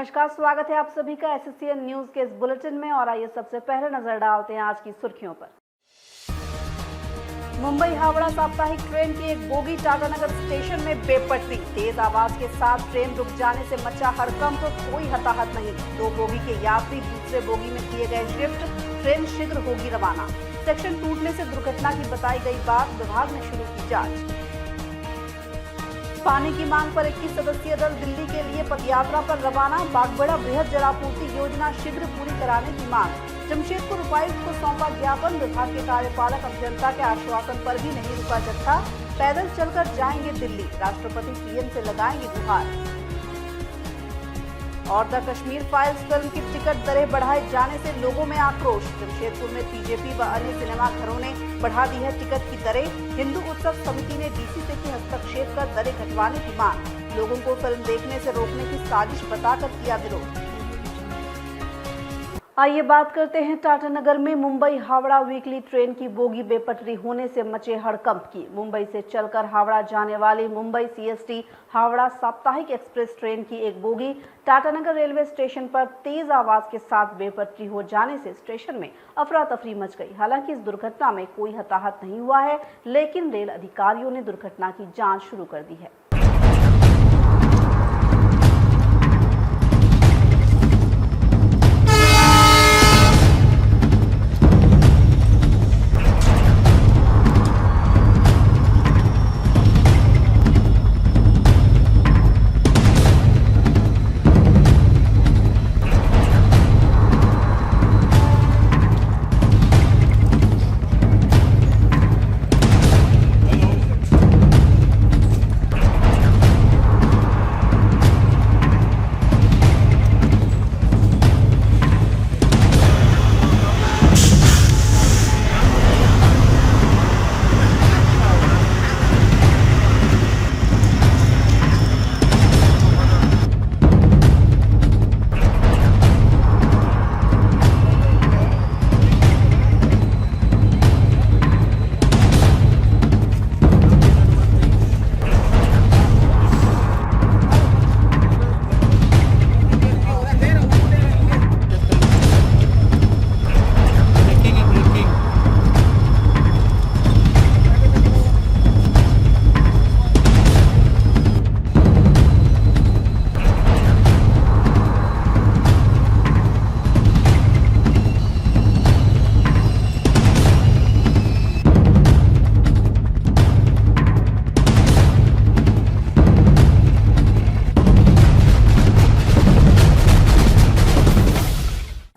नमस्कार, स्वागत है आप सभी का एसएससीएन न्यूज के इस बुलेटिन में। और आइए सबसे पहले नजर डालते हैं आज की सुर्खियों पर। मुंबई हावड़ा साप्ताहिक ट्रेन की एक बोगी टाटानगर स्टेशन में बेपटरी। तेज आवाज के साथ ट्रेन रुक जाने से मचा हड़कंप, कोई हताहत नहीं। 2 बोगी के यात्री दूसरे बोगी में किए गए शिफ्ट। ट्रेन शीघ्र होगी रवाना। सेक्शन टूटने से दुर्घटना की बताई गई बात, विभाग ने शुरू की जांच। पानी की मांग पर 21 सदस्यीय दल दिल्ली के लिए पदयात्रा पर रवाना। बागबड़ा बृहद जलापूर्ति योजना शीघ्र पूरी कराने की मांग। जमशेदपुर उपायुक्त को सौंपा ज्ञापन। विभाग के कार्यपालक अभियंता के आश्वासन पर भी नहीं रुका जत्था। पैदल चलकर जाएंगे दिल्ली। राष्ट्रपति पीएम से लगाएंगे गुहार। और द कश्मीर फाइल्स फिल्म की टिकट दरें बढ़ाए जाने से लोगों में आक्रोश। जमशेदपुर में बीजेपी व अन्य सिनेमाघरों ने बढ़ा दी है टिकट की दरें। हिंदू उत्सव समिति ने डीसी से की हस्तक्षेप कर दरें घटवाने की मांग। लोगों को फिल्म देखने से रोकने की साजिश बताकर किया विरोध। आइए बात करते हैं टाटानगर में मुंबई हावड़ा वीकली ट्रेन की बोगी बेपटरी होने से मचे हड़कंप की। मुंबई से चलकर हावड़ा जाने वाली मुंबई सीएसटी हावड़ा साप्ताहिक एक्सप्रेस ट्रेन की एक बोगी टाटानगर रेलवे स्टेशन पर तेज आवाज के साथ बेपटरी हो जाने से स्टेशन में अफरा तफरी मच गई। हालांकि इस दुर्घटना में कोई हताहत नहीं हुआ है, लेकिन रेल अधिकारियों ने दुर्घटना की जाँच शुरू कर दी है।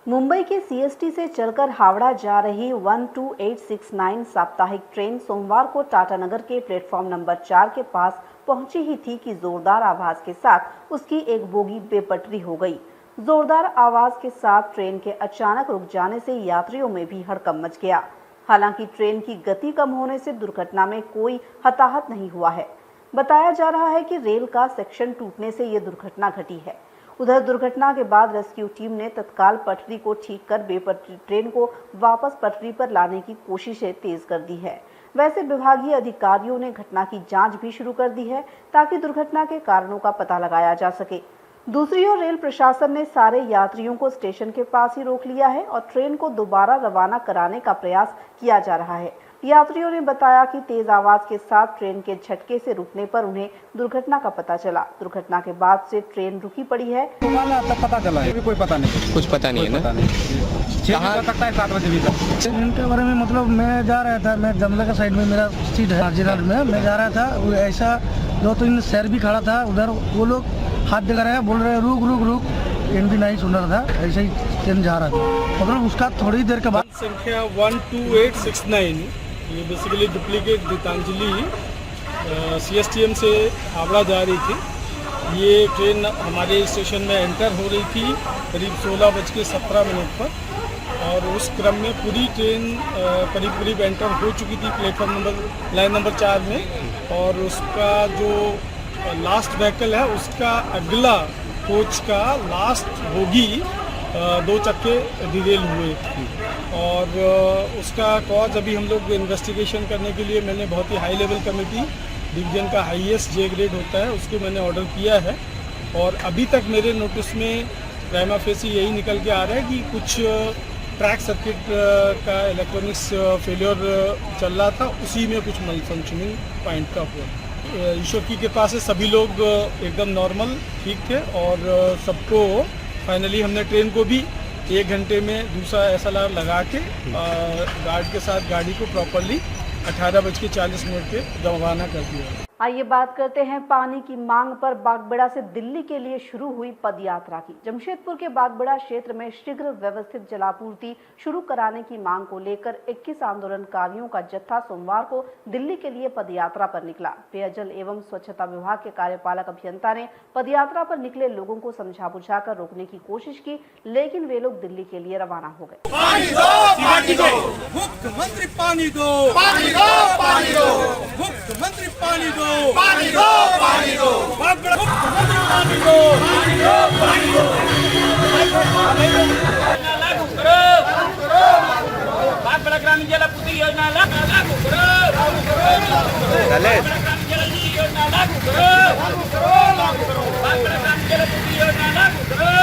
मुंबई के सीएसटी से चलकर हावड़ा जा रही 12869 साप्ताहिक ट्रेन सोमवार को टाटानगर के प्लेटफॉर्म नंबर 4 के पास पहुंची ही थी कि जोरदार आवाज के साथ उसकी एक बोगी बेपटरी हो गई। जोरदार आवाज के साथ ट्रेन के अचानक रुक जाने से यात्रियों में भी हड़कंप मच गया। हालांकि ट्रेन की गति कम होने से दुर्घटना में कोई हताहत नहीं हुआ है। बताया जा रहा है कि रेल का सेक्शन टूटने से ये दुर्घटना घटी है। उधर दुर्घटना के बाद रेस्क्यू टीम ने तत्काल पटरी को ठीक कर बेपटरी ट्रेन को वापस पटरी पर लाने की कोशिशें तेज कर दी है। वैसे विभागीय अधिकारियों ने घटना की जांच भी शुरू कर दी है ताकि दुर्घटना के कारणों का पता लगाया जा सके। दूसरी ओर रेल प्रशासन ने सारे यात्रियों को स्टेशन के पास ही रोक लिया है और ट्रेन को दोबारा रवाना कराने का प्रयास किया जा रहा है। यात्रियों ने बताया कि तेज आवाज के साथ ट्रेन के झटके से रुकने पर उन्हें दुर्घटना का पता चला। दुर्घटना के बाद से ट्रेन रुकी पड़ी है। तब पता चला है, कोई पता नहीं, कुछ पता नहीं है ना। 7 बजे भी तक ट्रेन के बारे में मतलब मैं जा रहा था, मैं जमला का साइड में मेरा सीट है जिलाल में, मैं जा रहा था। ऐसा 2-3 शहर भी खड़ा था उधर, वो लोग हाथ दिखा रहे हैं, बोल रहे हैं रुक रुक रुक। ट्रेन भी नहीं सुन रहा था, ऐसे ही ट्रेन जा रहा था। मतलब उसका थोड़ी देर के बाद संख्या 12869 ये बेसिकली डुप्लीकेट गीतांजलि सीएसटीएम से हावड़ा जा रही थी। ये ट्रेन हमारे स्टेशन में एंटर हो रही थी करीब 16:17 पर और उस क्रम में पूरी ट्रेन करीब एंटर हो चुकी थी प्लेटफॉर्म लाइन नंबर 4 में। और उसका जो लास्ट व्हीकल है उसका अगला कोच का लास्ट बोगी 2 चक्के डिरेल हुए और उसका कॉज अभी हम लोग इन्वेस्टिगेशन करने के लिए मैंने बहुत ही हाई लेवल कमेटी डिवीजन का हाईएस्ट जे ग्रेड होता है उसको मैंने ऑर्डर किया है और अभी तक मेरे नोटिस में प्राइमा फेसी यही निकल के आ रहा है कि कुछ ट्रैक सर्किट का इलेक्ट्रॉनिक्स फेलियर चल रहा था, उसी में कुछ मल फंक्शनिंग पॉइंट का हुआ। ईश्वर की कृपा से सभी लोग एकदम नॉर्मल ठीक थे और सबको फाइनली हमने ट्रेन को भी 1 घंटे में दूसरा SLR लगा के गार्ड के साथ गाड़ी को प्रॉपरली 18:40 पे रवाना कर दिया। आइए बात करते हैं पानी की मांग पर बागबेड़ा से दिल्ली के लिए शुरू हुई पदयात्रा की। जमशेदपुर के बागबेड़ा क्षेत्र में शीघ्र व्यवस्थित जलापूर्ति शुरू कराने की मांग को लेकर 21 आंदोलनकारियों का जत्था सोमवार को दिल्ली के लिए पदयात्रा पर निकला। पेयजल एवं स्वच्छता विभाग के कार्यपालक अभियंता ने पदयात्रा पर निकले लोगों को समझा बुझाकर रोकने की कोशिश की, लेकिन वे लोग दिल्ली के लिए रवाना हो गए। मुख्यमंत्री पानी दो, पानी दो, पानी दो, मुख्यमंत्री पानी दो, पानी दो, पानी दो, मुख्यमंत्री पानी दो, पानी दो, पानी दो, लागू करो, बागबेड़ा ग्रामीण जलापूर्ति योजना लागू करो, ग्रामीण जलापूर्ति योजना लागू करो, बागबेड़ा ग्रामीण जलापूर्ति योजना लागू करो, बागबेड़ा ग्रामीण जलापूर्ति योजना लागू करो,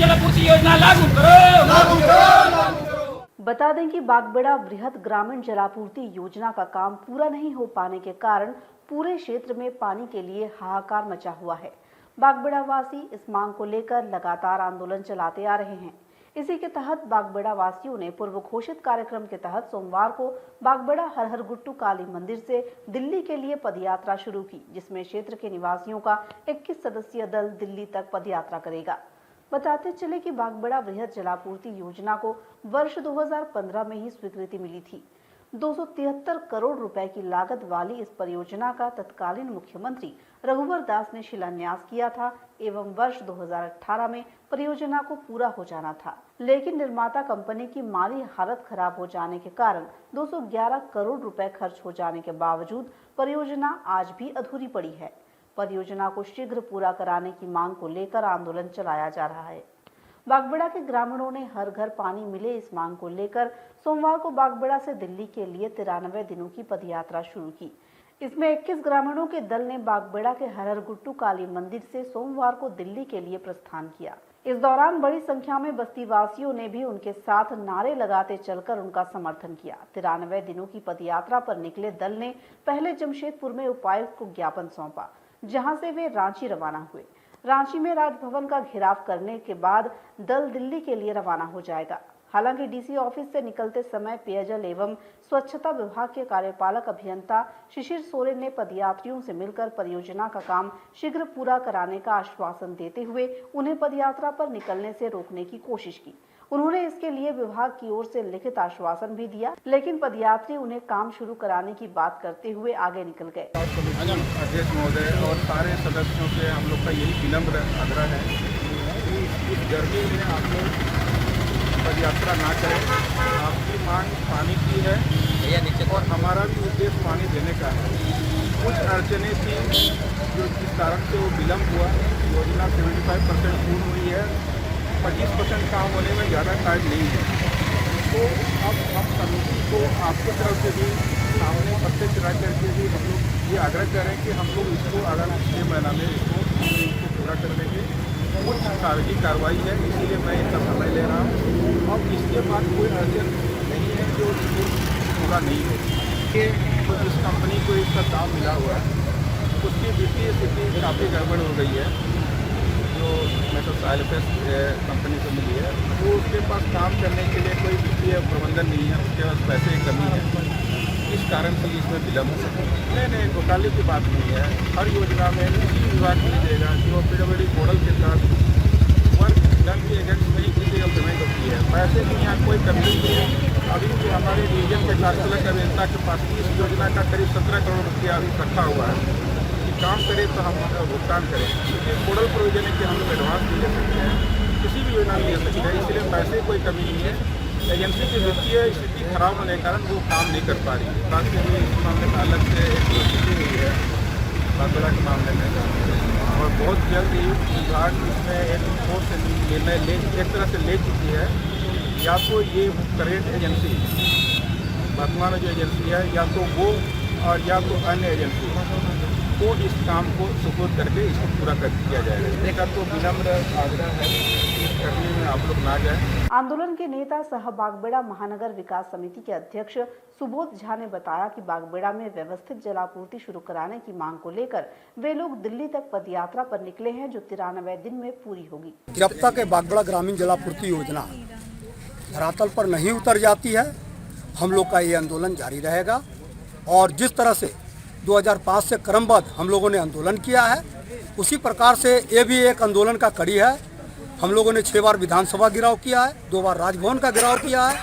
जलापूर्ति योजना लागू करो। बता दें कि बागबेड़ा बृहद ग्रामीण जलापूर्ति योजना का काम पूरा नहीं हो पाने के कारण पूरे क्षेत्र में पानी के लिए हाहाकार मचा हुआ है। बागबेड़ा वासी इस मांग को लेकर लगातार आंदोलन चलाते आ रहे हैं। इसी के तहत बागबेड़ा वासियों ने पूर्व घोषित कार्यक्रम के तहत सोमवार को बागबेड़ा हर हर गुट्टू काली मंदिर से दिल्ली के लिए पदयात्रा शुरू की, जिसमें क्षेत्र के निवासियों का 21 सदस्यीय दल दिल्ली तक पदयात्रा करेगा। बताते चले कि बागबेड़ा बृहद जलापूर्ति योजना को वर्ष 2015 में ही स्वीकृति मिली थी। 273 करोड़ रुपए की लागत वाली इस परियोजना का तत्कालीन मुख्यमंत्री रघुवर दास ने शिलान्यास किया था एवं वर्ष 2018 में परियोजना को पूरा हो जाना था, लेकिन निर्माता कंपनी की माली हालत खराब हो जाने के कारण 211 करोड़ रुपए खर्च हो जाने के बावजूद परियोजना आज भी अधूरी पड़ी है। परियोजना को शीघ्र पूरा कराने की मांग को लेकर आंदोलन चलाया जा रहा है। बागबेड़ा के ग्रामीणों ने हर घर पानी मिले इस मांग को लेकर सोमवार को बागबेड़ा से दिल्ली के लिए 93 दिनों की पदयात्रा शुरू की। इसमें 21 ग्रामीणों के दल ने बागबेड़ा के हर हर गुट्टू काली मंदिर से सोमवार को दिल्ली के लिए प्रस्थान किया। इस दौरान बड़ी संख्या में बस्ती वासियों ने भी उनके साथ नारे लगाते चलकर उनका समर्थन किया। 93 दिनों की पदयात्रा पर निकले दल ने पहले जमशेदपुर में उपायुक्त को ज्ञापन सौंपा, जहां से वे रांची रवाना हुए। रांची में राजभवन का घेराव करने के बाद दल दिल्ली के लिए रवाना हो जाएगा। हालांकि डीसी ऑफिस से निकलते समय पेयजल एवं स्वच्छता विभाग के कार्यपालक अभियंता शिशिर सोरेन ने पदयात्रियों से मिलकर परियोजना का काम शीघ्र पूरा कराने का आश्वासन देते हुए उन्हें पदयात्रा पर निकलने से रोकने की कोशिश की। उन्होंने इसके लिए विभाग की ओर से लिखित आश्वासन भी दिया, लेकिन पदयात्री उन्हें काम शुरू कराने की बात करते हुए आगे निकल गए। अध्यक्ष महोदय और सारे सदस्यों से हम लोग का यही विनम्र आग्रह है कि इस गर्मी में आप लोग पदयात्रा ना करें। आपकी मांग पानी की है और हमारा भी उद्देश्य पानी देने का है। कुछ अड़चनें थी जो जिस कारण से वो विलम्ब हुआ। योजना 75% पूर्ण हुई है, 25% काम होने में ज़्यादा टाइम नहीं है। तो अब हम समिति को आपकी तरफ से भी सामने प्रत्यक्ष रह करके भी हम लोग ये आग्रह करें कि हम लोग इसको आगामी 6 महीना में इसको पूरा कर लेंगे। कुछ कागजी कार्रवाई है, इसीलिए मैं इसका समय ले रहा हूँ और इसके बाद कोई अड़चन नहीं है जो इसको पूरा नहीं हो। तो इस कंपनी को इसका दाम मिला हुआ है, उसकी वित्तीय स्थिति काफ़ी गड़बड़ हो गई है जो मेट्रोसाइलफेस कंपनी को मिली है। तो उसके पास काम करने के लिए कोई वित्तीय प्रबंधन नहीं है, उसके पास पैसे की कमी है, इस कारण से इसमें विलम्ब हो सकता है। नहीं, घोटाले की बात नहीं है। हर योजना में किसी विभाग को देगा जो PWD मॉडल के तहत वर्क डन के अगेंस्ट में ही किसी पेमेंट होती है। पैसे की यहाँ कोई कमी नहीं है। अभी जो हमारे रीजन के कार्यपालक अभियंता के पास इस योजना का करीब 17 करोड़ रुपया अभी इकट्ठा हुआ है कि काम करे तो हम भुगतान करें, क्योंकि मॉडल प्रोविजन है कि हम लोग एडवांस भी ले सकते हैं, किसी भी योजना में ले सकते हैं। इसलिए पैसे कोई कमी नहीं है। एजेंसी की वित्तीय स्थिति खराब होने के कारण वो काम नहीं कर पा रही है। बात के लिए इस मामले में अलग से एक स्थिति हुई है बागबेड़ा के मामले में, और बहुत जल्द ही विभाग इसमें एक ठोस निर्णय एक तरह से ले चुकी है। या तो ये करेंट एजेंसी, वर्तमान जो एजेंसी है, या तो वो और या तो अन्य एजेंसी को इस काम को सुपुर्द करके इसको पूरा कर दिया जाएगा। एक तो विनम्र आग्रह है इस करने में आप लोग ना जाएं। आंदोलन के नेता सह बागबेड़ा महानगर विकास समिति के अध्यक्ष सुबोध झा ने बताया कि बागबेड़ा में व्यवस्थित जलापूर्ति शुरू कराने की मांग को लेकर वे लोग दिल्ली तक पदयात्रा पर निकले हैं, जो 93 दिन में पूरी होगी। जब तक बागबेड़ा ग्रामीण जलापूर्ति योजना धरातल पर नहीं उतर जाती है, हम लोग का ये आंदोलन जारी रहेगा। और जिस तरह से 2005 से क्रमबद्ध हम लोगों ने आंदोलन किया है, उसी प्रकार से ये भी एक आंदोलन का कड़ी है। हम लोगों ने 6 बार विधानसभा गिराव किया है, 2 बार राजभवन का गिराव किया है,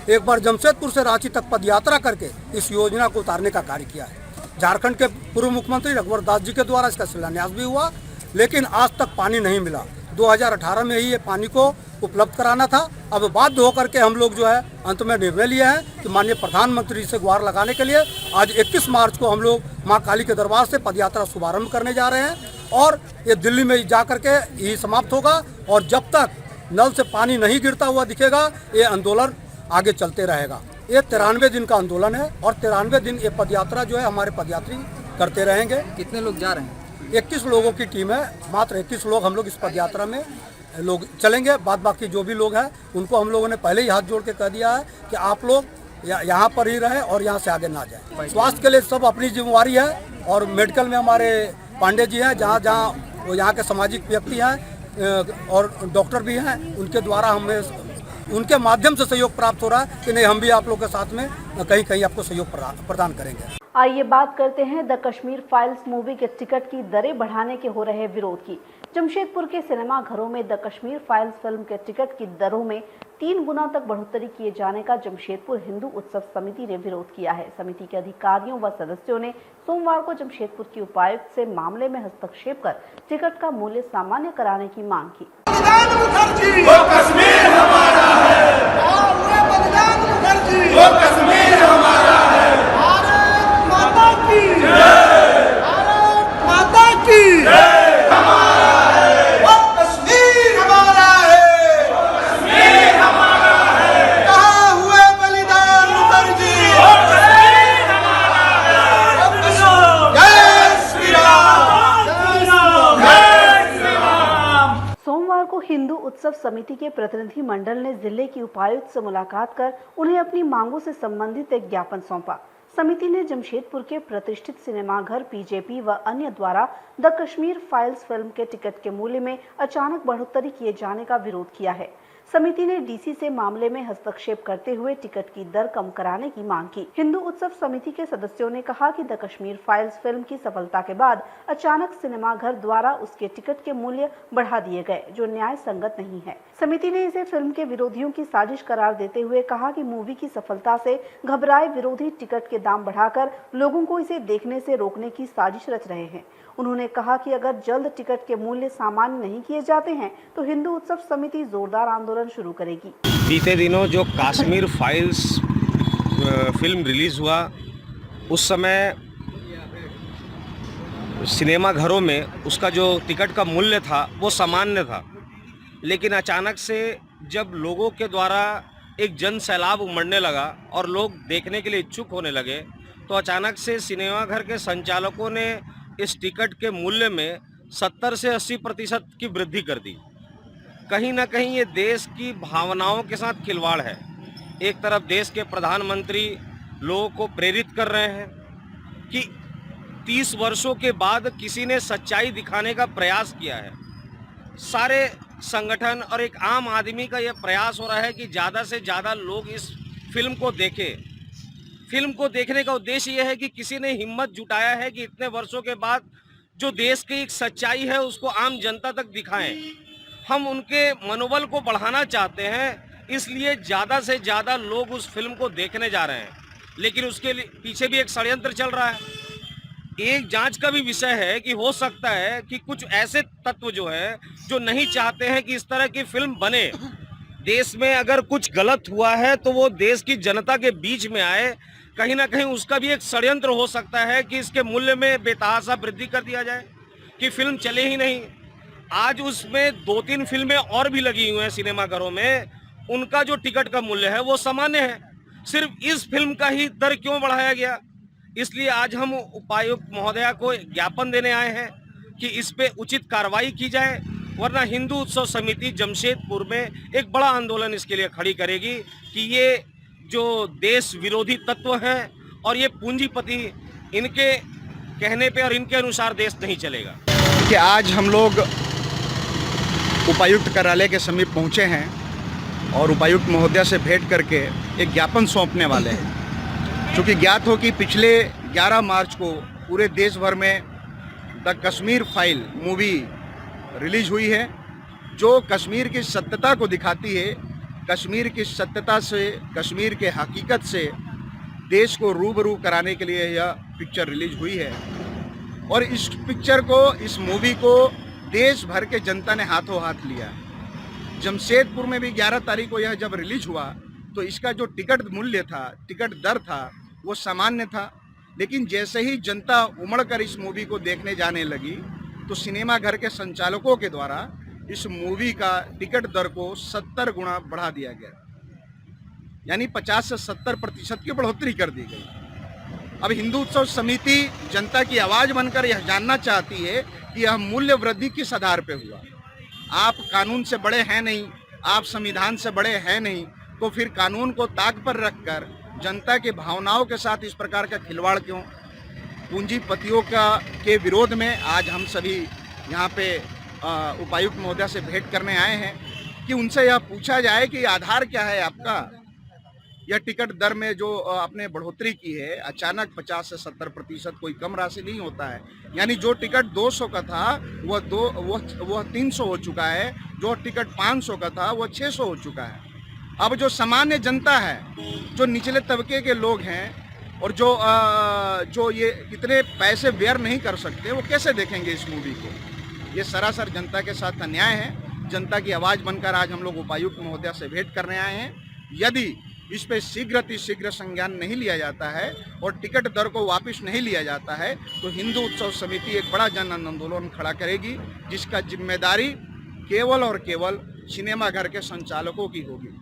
1 बार जमशेदपुर से रांची तक पदयात्रा करके इस योजना को उतारने का कार्य किया है। झारखंड के पूर्व मुख्यमंत्री रघुवर दास जी के द्वारा इसका शिलान्यास भी हुआ, लेकिन आज तक पानी नहीं मिला। 2018 में ही ये पानी को उपलब्ध कराना था। अब बाध्य होकर के हम लोग जो है अंत में निर्णय लिए हैं कि माननीय प्रधानमंत्री से गुहार लगाने के लिए आज 21 मार्च को हम लोग मां काली के दरबार से पदयात्रा शुभारंभ करने जा रहे हैं और ये दिल्ली में जा करके यही समाप्त होगा। और जब तक नल से पानी नहीं गिरता हुआ दिखेगा, ये आंदोलन आगे चलते रहेगा। ये 93 दिन का आंदोलन है और 93 दिन ये पदयात्रा जो है हमारे पदयात्री करते रहेंगे। कितने लोग जा रहे हैं? 21 लोगों की टीम है, मात्र 21 लोग हम लोग इस पदयात्रा में लोग चलेंगे। बाद बाकी जो भी लोग हैं उनको हम लोगों ने पहले ही हाथ जोड़ के कह दिया है कि आप लोग यहाँ पर ही रहें और यहाँ से आगे ना जाएं। स्वास्थ्य के लिए सब अपनी जिम्मेवारी है और मेडिकल में हमारे पांडे जी हैं, जहाँ जहाँ वो यहाँ के सामाजिक व्यक्ति हैं और डॉक्टर भी हैं, उनके द्वारा हमें उनके माध्यम से सहयोग प्राप्त हो रहा है कि नहीं, हम भी आप लोग के साथ में कहीं कहीं आपको सहयोग प्रदान करेंगे। आइए बात करते हैं द कश्मीर फाइल्स मूवी के टिकट की दरें बढ़ाने के हो रहे विरोध की। जमशेदपुर के सिनेमा घरों में द कश्मीर फाइल्स फिल्म के टिकट की दरों में 3 गुना तक बढ़ोतरी किए जाने का जमशेदपुर हिंदू उत्सव समिति ने विरोध किया है। समिति के अधिकारियों व सदस्यों ने सोमवार को जमशेदपुर की उपायुक्त से मामले में हस्तक्षेप कर टिकट का मूल्य सामान्य कराने की मांग की। हिंदू उत्सव समिति के प्रतिनिधि मंडल ने जिले की उपायुक्त से मुलाकात कर उन्हें अपनी मांगों से संबंधित एक ज्ञापन सौंपा। समिति ने जमशेदपुर के प्रतिष्ठित सिनेमाघर पीजेपी व अन्य द्वारा द कश्मीर फाइल्स फिल्म के टिकट के मूल्य में अचानक बढ़ोतरी किए जाने का विरोध किया है। समिति ने डीसी से मामले में हस्तक्षेप करते हुए टिकट की दर कम कराने की मांग की। हिंदू उत्सव समिति के सदस्यों ने कहा कि द कश्मीर फाइल्स फिल्म की सफलता के बाद अचानक सिनेमाघर द्वारा उसके टिकट के मूल्य बढ़ा दिए गए, जो न्याय संगत नहीं है। समिति ने इसे फिल्म के विरोधियों की साजिश करार देते हुए कहा कि मूवी की सफलता से घबराए विरोधी टिकट के दाम बढ़ाकर लोगों को इसे देखने से रोकने की साजिश रच रहे हैं। उन्होंने कहा कि अगर जल्द टिकट के मूल्य सामान्य नहीं किए जाते हैं तो हिंदू उत्सव समिति जोरदार आंदोलन शुरू करेगी। बीते दिनों जो कश्मीर फाइल्स फिल्म रिलीज हुआ, उस समय सिनेमा घरों में उसका जो टिकट का मूल्य था वो सामान्य था, लेकिन अचानक से जब लोगों के द्वारा एक जन सैलाब उमड़ने लगा और लोग देखने के लिए इच्छुक होने लगे, तो अचानक से सिनेमाघर के संचालकों ने इस टिकट के मूल्य में 70 से 80% की वृद्धि कर दी। कहीं ना कहीं ये देश की भावनाओं के साथ खिलवाड़ है। एक तरफ देश के प्रधानमंत्री लोगों को प्रेरित कर रहे हैं कि 30 वर्षों के बाद किसी ने सच्चाई दिखाने का प्रयास किया है। सारे संगठन और एक आम आदमी का यह प्रयास हो रहा है कि ज़्यादा से ज़्यादा लोग इस फिल्म को देखें। फिल्म को देखने का उद्देश्य यह है कि किसी ने हिम्मत जुटाया है कि इतने वर्षों के बाद जो देश की एक सच्चाई है उसको आम जनता तक दिखाएं। हम उनके मनोबल को बढ़ाना चाहते हैं, इसलिए ज़्यादा से ज़्यादा लोग उस फिल्म को देखने जा रहे हैं, लेकिन उसके पीछे भी एक षड्यंत्र चल रहा है। एक जांच का भी विषय है कि हो सकता है कि कुछ ऐसे तत्व जो है जो नहीं चाहते हैं कि इस तरह की फिल्म बने। देश में अगर कुछ गलत हुआ है तो वो देश की जनता के बीच में आए। कहीं ना कहीं उसका भी एक षड्यंत्र हो सकता है कि इसके मूल्य में बेतहाशा वृद्धि कर दिया जाए कि फिल्म चले ही नहीं। आज उसमें 2-3 फिल्में और भी लगी हुई हैं सिनेमाघरों में, उनका जो टिकट का मूल्य है वो सामान्य है। सिर्फ इस फिल्म का ही दर क्यों बढ़ाया गया? इसलिए आज हम उपायुक्त महोदया को ज्ञापन देने आए हैं कि इस पे उचित कार्रवाई की जाए, वरना हिंदू उत्सव समिति जमशेदपुर में एक बड़ा आंदोलन इसके लिए खड़ी करेगी कि ये जो देश विरोधी तत्व हैं और ये पूंजीपति, इनके कहने पे और इनके अनुसार देश नहीं चलेगा। कि आज हम लोग उपायुक्त कार्यालय के समीप पहुंचे हैं और उपायुक्त महोदया से भेंट करके एक ज्ञापन सौंपने वाले हैं। क्योंकि ज्ञात हो कि पिछले 11 मार्च को पूरे देश भर में the Kashmir file movie release हुई है, जो कश्मीर की सत्यता को दिखाती है। कश्मीर की सत्यता से, कश्मीर के हकीकत से देश को रूबरू कराने के लिए यह पिक्चर रिलीज हुई है। और इस पिक्चर को, इस मूवी को देश भर के जनता ने हाथों हाथ लिया। जमशेदपुर में भी 11 तारीख को यह जब रिलीज हुआ तो इसका जो टिकट मूल्य था, टिकट दर था, वो सामान्य था। लेकिन जैसे ही जनता उमड़कर इस मूवी को देखने जाने लगी तो सिनेमा घर के संचालकों के द्वारा इस मूवी का टिकट दर को 70 गुना बढ़ा दिया गया, यानी 50 से 70% की बढ़ोतरी कर दी गई। अब हिंदू उत्सव समिति जनता की आवाज बनकर यह जानना चाहती है कि यह मूल्य वृद्धि किस आधार पे हुआ। आप कानून से बड़े हैं नहीं, आप संविधान से बड़े हैं नहीं, तो फिर कानून को ताक पर रखकर जनता के भावनाओं के साथ इस प्रकार का खिलवाड़ क्यों? पूंजीपतियों के विरोध में आज हम सभी यहाँ पे उपायुक्त महोदया से भेंट करने आए हैं कि उनसे यह पूछा जाए कि आधार क्या है आपका। यह टिकट दर में जो आपने बढ़ोतरी की है, अचानक 50 से 70%, कोई कम राशि नहीं होता है। यानी जो टिकट 200 का था वह 300 हो चुका है, जो टिकट 500 का था वह 600 हो चुका है। अब जो सामान्य जनता है, जो निचले तबके के लोग हैं और जो ये इतने पैसे व्यय नहीं कर सकते, वो कैसे देखेंगे इस मूवी को? ये सरासर जनता के साथ अन्याय है। जनता की आवाज़ बनकर आज हम लोग उपायुक्त महोदया से भेंट करने आए हैं। यदि इस पे शीघ्र संज्ञान नहीं लिया जाता है और टिकट दर को वापस नहीं लिया जाता है तो हिंदू उत्सव समिति एक बड़ा जन आंदोलन खड़ा करेगी, जिसका जिम्मेदारी केवल और केवल सिनेमा घर के संचालकों की होगी।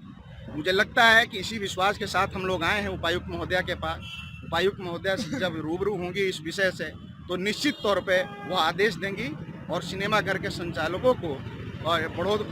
मुझे लगता है कि इसी विश्वास के साथ हम लोग आए हैं उपायुक्त महोदया के पास। उपायुक्त महोदया से जब रूबरू होंगी इस विषय से तो निश्चित तौर पे वो आदेश देंगी और सिनेमा घर के संचालकों को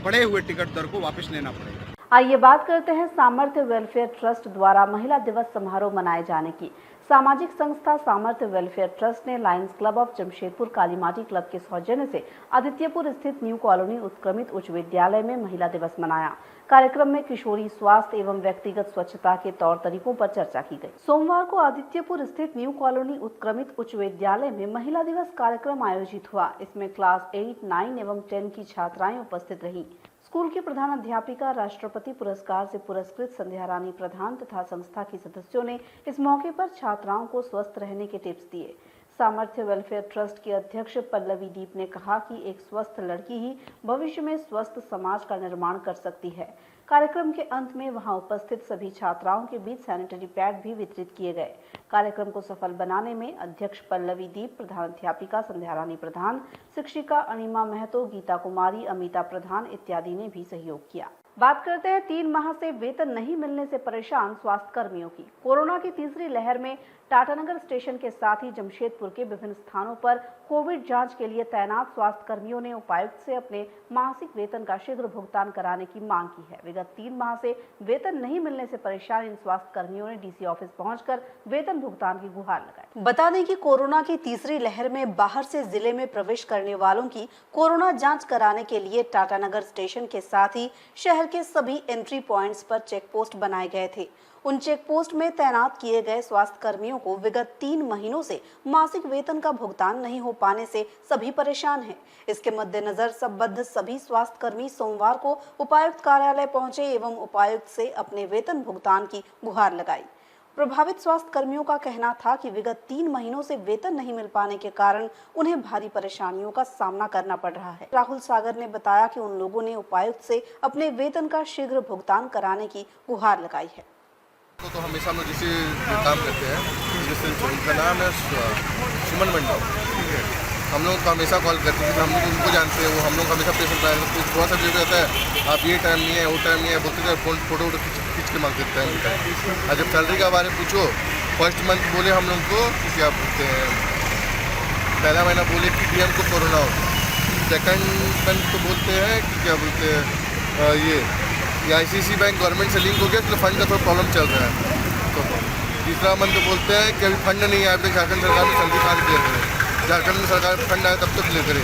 बढ़े हुए टिकट दर को वापस लेना पड़ेगा। आइए बात करते हैं सामर्थ्य वेलफेयर ट्रस्ट द्वारा महिला दिवस समारोह मनाए जाने की। सामाजिक संस्था सामर्थ्य वेलफेयर ट्रस्ट ने Lions club of Jamshedpur Kalimati club के सौजन्य से आदित्यपुर स्थित न्यू कॉलोनी उत्क्रमित उच्च विद्यालय में महिला दिवस मनाया। कार्यक्रम में किशोरी स्वास्थ्य एवं व्यक्तिगत स्वच्छता के तौर तरीकों पर चर्चा की गई। सोमवार को आदित्यपुर स्थित न्यू कॉलोनी उत्क्रमित उच्च विद्यालय में महिला दिवस कार्यक्रम आयोजित हुआ। इसमें क्लास 8, 9 एवं 10 की छात्राएं उपस्थित रहीं। स्कूल की प्रधान अध्यापिका, राष्ट्रपति पुरस्कार से पुरस्कृत संध्या रानी प्रधान तथा संस्था की सदस्यों ने इस मौके पर छात्राओं को स्वस्थ रहने के टिप्स दिए। सामर्थ्य वेलफेयर ट्रस्ट की अध्यक्ष पल्लवी दीप ने कहा कि एक स्वस्थ लड़की ही भविष्य में स्वस्थ समाज का निर्माण कर सकती है। कार्यक्रम के अंत में वहां उपस्थित सभी छात्राओं के बीच सैनिटरी पैड भी वितरित किए गए। कार्यक्रम को सफल बनाने में अध्यक्ष पल्लवी दीप, प्रधानाध्यापिका संध्या रानी प्रधान, शिक्षिका अनिमा महतो, गीता कुमारी, अमिता प्रधान इत्यादि ने भी सहयोग किया। बात करते हैं 3 माह से वेतन नहीं मिलने से परेशान स्वास्थ्य कर्मियों की। कोरोना की तीसरी लहर में टाटानगर स्टेशन के साथ ही जमशेदपुर के विभिन्न स्थानों पर कोविड जांच के लिए तैनात स्वास्थ्य कर्मियों ने उपायुक्त से अपने मासिक वेतन का शीघ्र भुगतान कराने की मांग की है। विगत 3 माह से वेतन नहीं मिलने से परेशान इन स्वास्थ्य कर्मियों ने डीसी ऑफिस पहुंचकर वेतन भुगतान की गुहार लगाई। बता दें कि कोरोना की तीसरी लहर में बाहर से जिले में प्रवेश करने वालों की कोरोना जाँच कराने के लिए टाटानगर स्टेशन के साथ ही शहर के सभी एंट्री पॉइंट्स पर चेक पोस्ट बनाए गए थे। उन चेक पोस्ट में तैनात किए गए स्वास्थ्य कर्मियों को विगत 3 महीनों से मासिक वेतन का भुगतान नहीं हो पाने से सभी परेशान हैं। इसके मद्देनजर संबद्ध सभी स्वास्थ्य कर्मी सोमवार को उपायुक्त कार्यालय पहुंचे एवं उपायुक्त से अपने वेतन भुगतान की गुहार लगाई। प्रभावित स्वास्थ्य कर्मियों का कहना था कि विगत 3 महीनों से वेतन नहीं मिल पाने के कारण उन्हें भारी परेशानियों का सामना करना पड़ रहा है। राहुल सागर ने बताया कि उन लोगों ने उपायुक्त से अपने वेतन का शीघ्र भुगतान कराने की गुहार लगाई है। तो हमेशा हम लोग जिसे काम करते हैं, जिससे उनका नाम है सुमन मंडल, ठीक है। हम लोग को हमेशा कॉल करते हैं, हम लोग उनको जानते हैं, वो हम लोग हमेशा पेशेंट आए तो बहुत सारी जगह रहता है, आप ये टाइम नहीं है वो टाइम नहीं है बोलते थे, फोटो वोटो खींच के मांग देते हैं। और जब सैलरी के बारे में पूछो, फर्स्ट मंथ बोले हम लोग को कि क्या बोलते हैं, पहला महीना बोले कि डीएम को कोरोना हो, सेकंड मंथ तो बोलते हैं कि क्या बोलते हैं ये ICICI बैंक गवर्नमेंट से लिंक हो गया, तो फंड का थोड़ा प्रॉब्लम चल रहा है। तो तीसरा मंथ तो बोलते हैं कि अभी फंड नहीं आया, अभी झारखंड सरकार ने सैलरी कहाँ क्लियर करे, झारखंड में सरकार फंड आया तब तो क्लियर करे।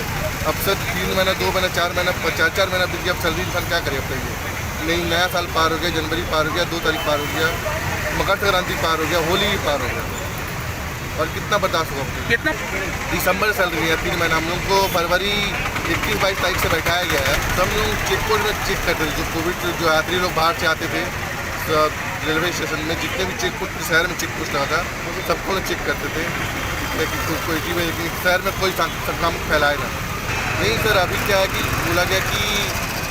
अब सर 3 महीना 2 महीना 4 महीना 4 महीना बीत गया, अब सैलरी फंड क्या करे अब तक ये नहीं, नया साल पार हो गया, जनवरी पार हो गया, 2 तारीख पार हो गया, मकर संक्रांति पार हो गया, होली भी पार हो गया, और कितना बर्दाश्त होगा अपने। कितना दिसंबर सैलरी है 3 महीना, हम लोग को फरवरी 21-22 तारीख से बैठाया गया है। तो हम लोग चेक पोस्ट में चेक करते थे, जो कोविड जो यात्री लोग बाहर से आते थे रेलवे स्टेशन में, जितने भी चेक पोस्ट शहर में चेक पोस्ट लगा था सबको लोग चेक करते थे, लेकिन कोई शहर में कोई संक्रामक फैलाए ना। नहीं सर, अभी क्या है कि बोला गया कि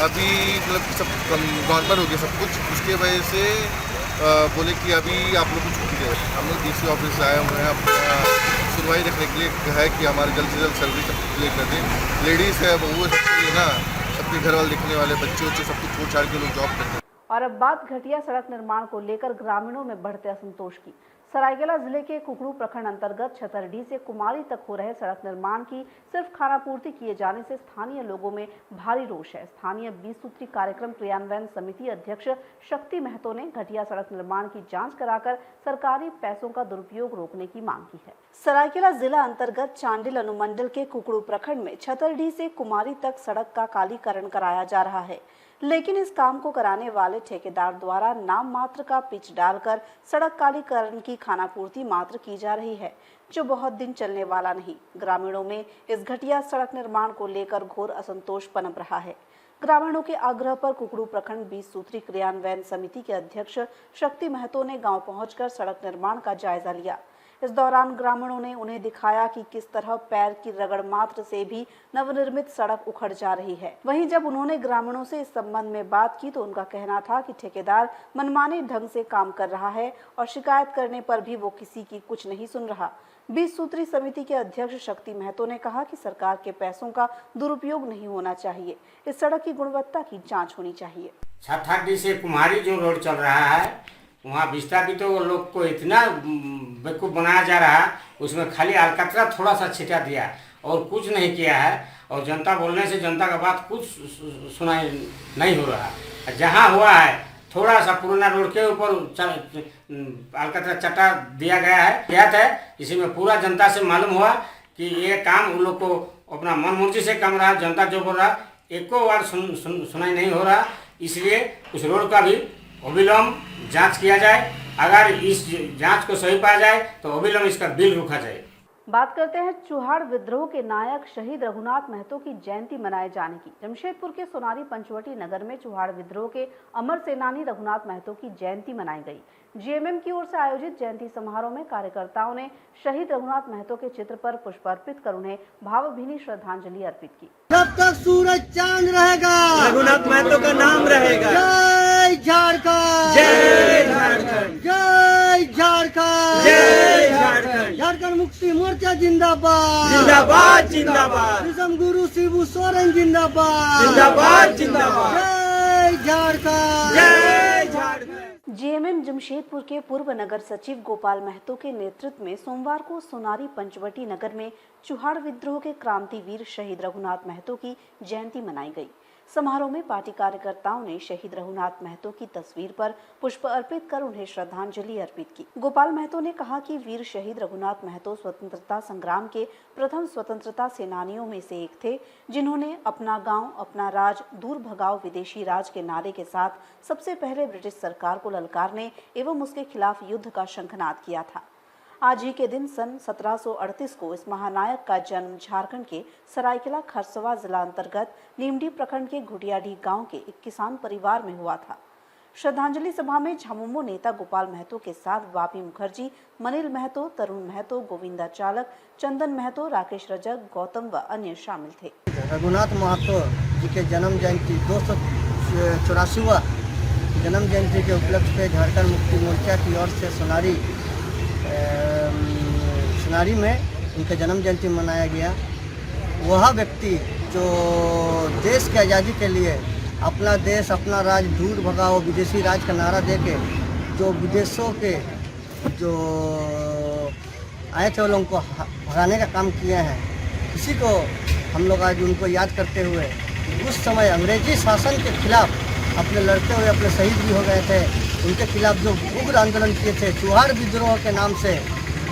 अभी मतलब सब नॉर्मल हो गया सब कुछ, उसके वजह से बोले कि अभी आप लोग कुछ छुट्टी दें। हम लोग DC ऑफिस आए हुए हैं अपना सुनवाई रखने के लिए, है कि हमारे जल्द से जल्द सैलरी सब क्लियर कर दें। लेडीज़ है, बहू है, सबके लिए ना, सबके घर वाले देखने वाले, बच्चे वच्चे सब कुछ छोड़ छाड़ के लोग जॉब करते हैं। और अब बात घटिया सड़क निर्माण को लेकर ग्रामीणों में बढ़ते असंतोष की। सरायकेला जिले के कुकड़ू प्रखंड अंतर्गत छतरडी से कुमारी तक हो रहे सड़क निर्माण की सिर्फ खानापूर्ति किए जाने से स्थानीय लोगों में भारी रोष है। स्थानीय 20 सूत्री कार्यक्रम क्रियान्वयन समिति अध्यक्ष शक्ति महतो ने घटिया सड़क निर्माण की जांच कराकर सरकारी पैसों का दुरुपयोग रोकने की मांग की है। सरायकेला जिला अंतर्गत चांडिल अनुमंडल के कुकड़ू प्रखंड में छतरडी से कुमारी तक सड़क का कालीकरण कराया जा रहा है, लेकिन इस काम को कराने वाले ठेकेदार द्वारा नाम मात्र का पिच डालकर सड़क कालीकरण की खानापूर्ति मात्र की जा रही है, जो बहुत दिन चलने वाला नहीं। ग्रामीणों में इस घटिया सड़क निर्माण को लेकर घोर असंतोष पनप रहा है। ग्रामीणों के आग्रह पर कुकड़ू प्रखंड 20 सूत्री क्रियान्वयन समिति के अध्यक्ष शक्ति महतो ने गांव पहुंचकर सड़क निर्माण का जायजा लिया। इस दौरान ग्रामीणों ने उन्हें दिखाया कि किस तरह पैर की रगड़ मात्र से भी नवनिर्मित सड़क उखड़ जा रही है। वहीं जब उन्होंने ग्रामीणों से इस संबंध में बात की तो उनका कहना था कि ठेकेदार मनमाने ढंग से काम कर रहा है और शिकायत करने पर भी वो किसी की कुछ नहीं सुन रहा। 20 सूत्री समिति के अध्यक्ष शक्ति महतो ने कहा कि सरकार के पैसों का दुरुपयोग नहीं होना चाहिए, इस सड़क की गुणवत्ता की जाँच होनी चाहिए। छतरडी से कुम्हारी जो रोड चल रहा है, वहाँ विस्थापित तो लोग को इतना बेवकूफ़ बनाया जा रहा है, उसमें खाली अलकतरा थोड़ा सा छिटा दिया और कुछ नहीं किया है, और जनता बोलने से जनता का बात कुछ सुनाई नहीं हो रहा। जहाँ हुआ है थोड़ा सा पुराना रोड के ऊपर अलकतरा चटा दिया गया है, इसी में पूरा जनता से मालूम हुआ कि ये काम उन लोग को अपना मन मर्जी से काम रहा, जनता जो बोल रहा एको बार सुनाई नहीं हो रहा। इसलिए उस रोड का भी अविलंब जांच किया जाए, अगर इस जांच को सही पाया जाए तो अविलंब इसका बिल रोका जाए। बात करते हैं चुहाड़ विद्रोह के नायक शहीद रघुनाथ महतो की जयंती मनाए जाने की। जमशेदपुर के सोनारी पंचवटी नगर में चुहाड़ विद्रोह के अमर सेनानी रघुनाथ महतो की जयंती मनाई गई। GMM की ओर से आयोजित जयंती समारोह में कार्यकर्ताओं ने शहीद रघुनाथ महतो के चित्र पर पुष्प अर्पित कर उन्हें भावभीनी श्रद्धांजलि अर्पित की। जब तक सूरज चांद रहेगा रघुनाथ महतो का नाम रहेगा। जय झारखंड, जय झारखंड, जय झारखंड, जय झारखंड, झारखंड मुक्ति मोर्चा जिंदाबाद, जिंदाबाद जिंदाबाद, विषम गुरु शिबू सोरेन जिंदाबाद, जिंदाबाद जिंदाबाद, जय झारखंड, जय झारखंड। GMM जमशेदपुर के पूर्व नगर सचिव गोपाल महतो के नेतृत्व में सोमवार को सोनारी पंचवटी नगर में चुहाड़ विद्रोह के क्रांतिवीर शहीद रघुनाथ महतो की जयंती मनाई गई। समारोह में पार्टी कार्यकर्ताओं ने शहीद रघुनाथ महतो की तस्वीर पर पुष्प अर्पित कर उन्हें श्रद्धांजलि अर्पित की। गोपाल महतो ने कहा कि वीर शहीद रघुनाथ महतो स्वतंत्रता संग्राम के प्रथम स्वतंत्रता सेनानियों में से एक थे, जिन्होंने अपना गांव, अपना राज, दूर भगाओ विदेशी राज के नारे के साथ सबसे पहले ब्रिटिश सरकार को ललकारने एवं उसके खिलाफ युद्ध का शंखनाद किया था। आज ही के दिन सन 1738 को इस महानायक का जन्म झारखंड के सरायकेला खरसवा जिला अंतर्गत नीमडी प्रखंड के घुटियाडीह गांव के एक किसान परिवार में हुआ था। श्रद्धांजलि सभा में झामुमो नेता गोपाल महतो के साथ वापी मुखर्जी, मनिल महतो, तरुण महतो, गोविंदा चालक, चंदन महतो, राकेश रजक, गौतम व अन्य शामिल थे। रघुनाथ महतो जी के जन्म जयंती 284वां जन्म जयंती के उपलक्ष्य पे झारखंड मुक्ति मोर्चा की ओर से सोनारी में उनका जन्म जयंती मनाया गया। वह व्यक्ति जो देश की आज़ादी के लिए अपना देश अपना राज दूर भगाओ विदेशी राज का नारा देके जो विदेशों के जो आए थे लोगों को भगाने का काम किए हैं, इसी को हम लोग आज उनको याद करते हुए उस समय अंग्रेजी शासन के खिलाफ अपने लड़ते हुए अपने शहीद भी हो गए थे, उनके खिलाफ जो उग्र आंदोलन किए थे चुहार विद्रोह के नाम से,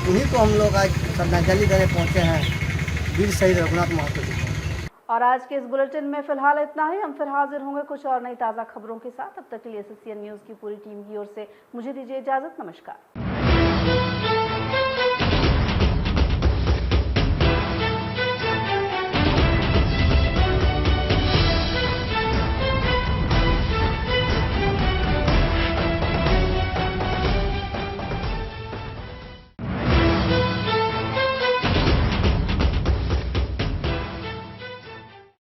उन्हीं को हम लोग आज श्रद्धांजलि देने पहुँचे हैं वीर शहीद रघुनाथ महतो जी। और आज के इस बुलेटिन में फिलहाल इतना ही। हम फिर हाजिर होंगे कुछ और नई ताज़ा खबरों के साथ। तब तक के लिए SSCN न्यूज़ की पूरी टीम की ओर से मुझे दीजिए इजाज़त। नमस्कार।